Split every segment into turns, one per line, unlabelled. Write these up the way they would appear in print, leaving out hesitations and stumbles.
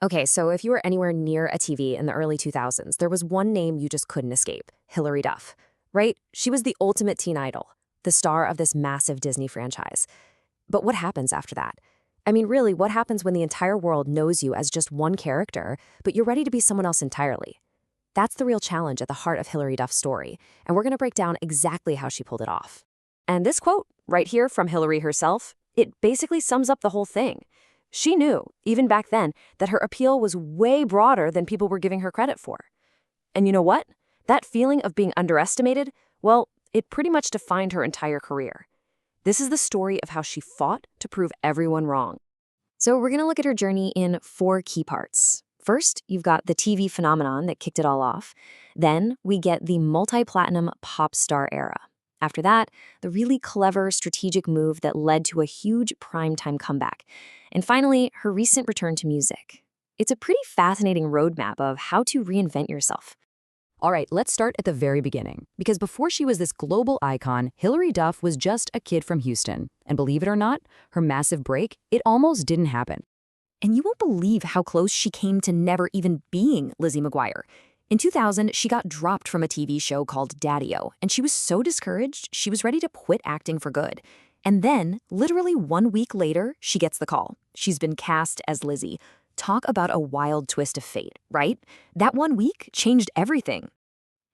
Okay, so if you were anywhere near a TV in the early 2000s, there was one name you just couldn't escape: Hilary Duff. Right? She was the ultimate teen idol, the star of this massive Disney franchise. But what happens after that? I mean, really, what happens when the entire world knows you as just one character, but you're ready to be someone else entirely? That's the real challenge at the heart of Hilary Duff's story, and we're going to break down exactly how she pulled it off. And this quote, right here from Hilary herself, it basically sums up the whole thing. She knew, even back then, that her appeal was way broader than people were giving her credit for. And you know what? That feeling of being underestimated, well, it pretty much defined her entire career. This is the story of how she fought to prove everyone wrong. So we're going to look at her journey in 4 key parts. First, you've got the TV phenomenon that kicked it all off. Then we get the multi-platinum pop star era. After that, the really clever strategic move that led to a huge primetime comeback. And finally, her recent return to music. It's a pretty fascinating roadmap of how to reinvent yourself.
All right, let's start at the very beginning, because before she was this global icon, Hilary Duff was just a kid from Houston. And believe it or not, her massive break, it almost didn't happen.
And you won't believe how close she came to never even being Lizzie McGuire. In 2000, she got dropped from a TV show called Daddy-O, and she was so discouraged, she was ready to quit acting for good. And then, literally 1 week later, she gets the call. She's been cast as Lizzie. Talk about a wild twist of fate, right? That 1 week changed everything.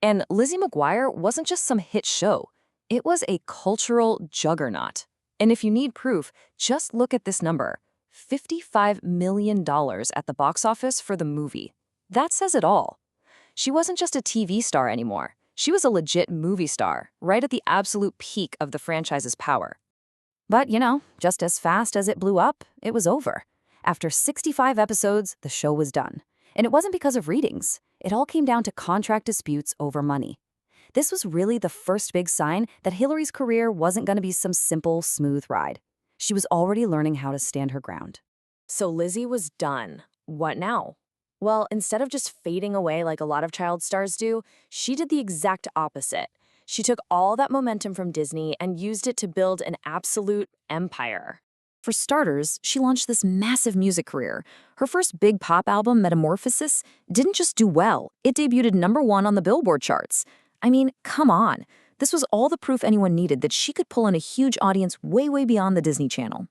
And Lizzie McGuire wasn't just some hit show. It was a cultural juggernaut. And if you need proof, just look at this number: $55 million at the box office for the movie. That says it all. She wasn't just a TV star anymore. She was a legit movie star, right at the absolute peak of the franchise's power. But, just as fast as it blew up, it was over. After 65 episodes, the show was done. And it wasn't because of ratings. It all came down to contract disputes over money. This was really the first big sign that Hilary's career wasn't going to be some simple, smooth ride. She was already learning how to stand her ground. So Lizzie was done. What now? Well, instead of just fading away like a lot of child stars do, she did the exact opposite. She took all that momentum from Disney and used it to build an absolute empire. For starters, she launched this massive music career. Her first big pop album, Metamorphosis, didn't just do well. It debuted #1 on the Billboard charts. I mean, come on. This was all the proof anyone needed that she could pull in a huge audience way, way beyond the Disney Channel.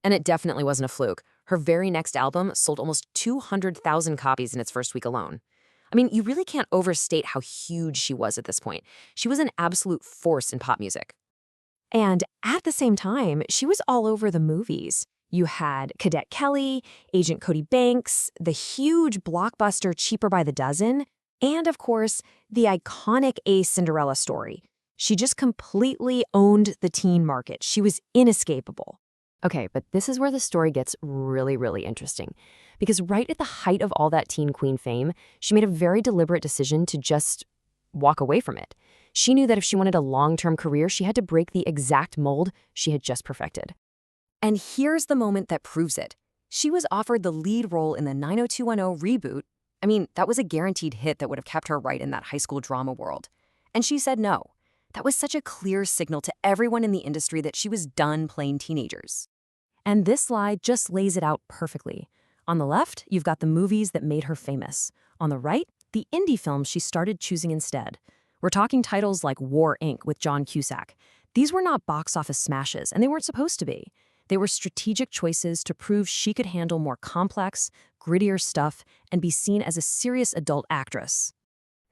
And it definitely wasn't a fluke. Her very next album sold almost 200,000 copies in its first week alone. I mean, you really can't overstate how huge she was at this point. She was an absolute force in pop music. And at the same time, she was all over the movies. You had Cadet Kelly, Agent Cody Banks, the huge blockbuster Cheaper by the Dozen, and of course, the iconic A Cinderella Story. She just completely owned the teen market. She was inescapable. Okay, but this is where the story gets really, really interesting. Because right at the height of all that teen queen fame, she made a very deliberate decision to just walk away from it. She knew that if she wanted a long-term career, she had to break the exact mold she had just perfected. And here's the moment that proves it. She was offered the lead role in the 90210 reboot. I mean, that was a guaranteed hit that would have kept her right in that high school drama world. And she said no. That was such a clear signal to everyone in the industry that she was done playing teenagers. And this slide just lays it out perfectly. On the left, you've got the movies that made her famous. On the right, the indie films she started choosing instead. We're talking titles like War, Inc. with John Cusack. These were not box office smashes, and they weren't supposed to be. They were strategic choices to prove she could handle more complex, grittier stuff and be seen as a serious adult actress.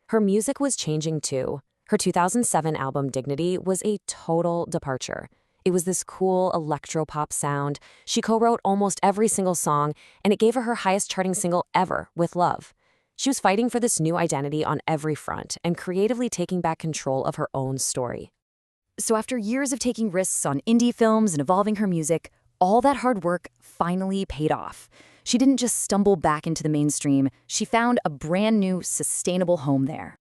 Her music was changing too. Her 2007 album Dignity was a total departure. It was this cool electro-pop sound. She co-wrote almost every single song, and it gave her her highest charting single ever, With Love. She was fighting for this new identity on every front and creatively taking back control of her own story. So after years of taking risks on indie films and evolving her music, all that hard work finally paid off. She didn't just stumble back into the mainstream, she found a brand new, sustainable home there.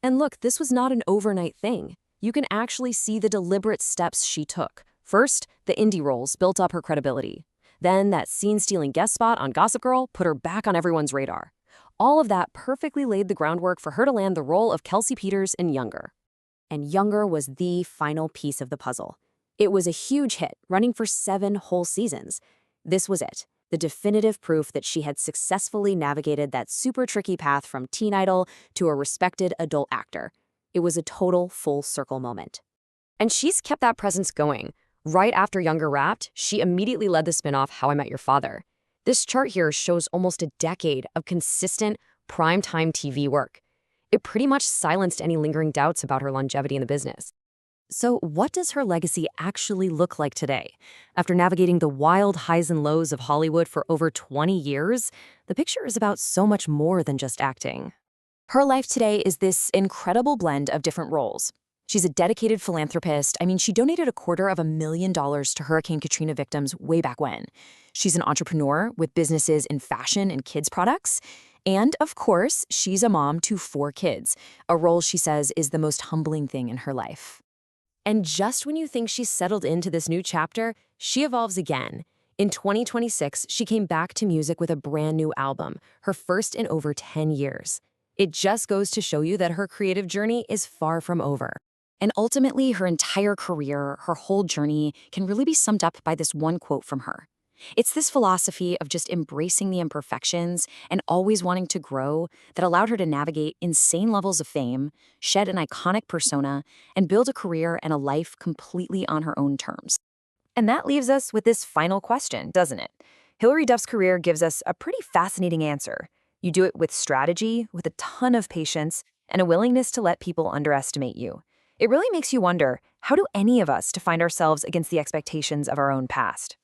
And look, this was not an overnight thing. You can actually see the deliberate steps she took. First, the indie roles built up her credibility. Then that scene-stealing guest spot on Gossip Girl put her back on everyone's radar. All of that perfectly laid the groundwork for her to land the role of Kelsey Peters in Younger. And Younger was the final piece of the puzzle. It was a huge hit, running for 7 whole seasons. This was it. the definitive proof that she had successfully navigated that super tricky path from teen idol to a respected adult actor. It was a total full circle moment.
And she's kept that presence going. Right after Younger Wrapped, she immediately led the spinoff How I Met Your Father. This chart here shows almost a decade of consistent primetime TV work. It pretty much silenced any lingering doubts about her longevity in the business.
So, what does her legacy actually look like today? After navigating the wild highs and lows of Hollywood for over 20 years, the picture is about so much more than just acting. Her life today is this incredible blend of different roles. She's a dedicated philanthropist. She donated $250,000 to Hurricane Katrina victims way back when. She's an entrepreneur with businesses in fashion and kids products. And, of course, she's a mom to 4 kids, a role she says is the most humbling thing in her life. And just when you think she's settled into this new chapter, she evolves again. In 2026, she came back to music with a brand new album, her first in over 10 years. It just goes to show you that her creative journey is far from over. And ultimately, her entire career, her whole journey, can really be summed up by this one quote from her. It's this philosophy of just embracing the imperfections and always wanting to grow that allowed her to navigate insane levels of fame, shed an iconic persona, and build a career and a life completely on her own terms. And that leaves us with this final question, doesn't it? Hilary Duff's career gives us a pretty fascinating answer. You do it with strategy, with a ton of patience, and a willingness to let people underestimate you. It really makes you wonder, how do any of us to find ourselves against the expectations of our own past?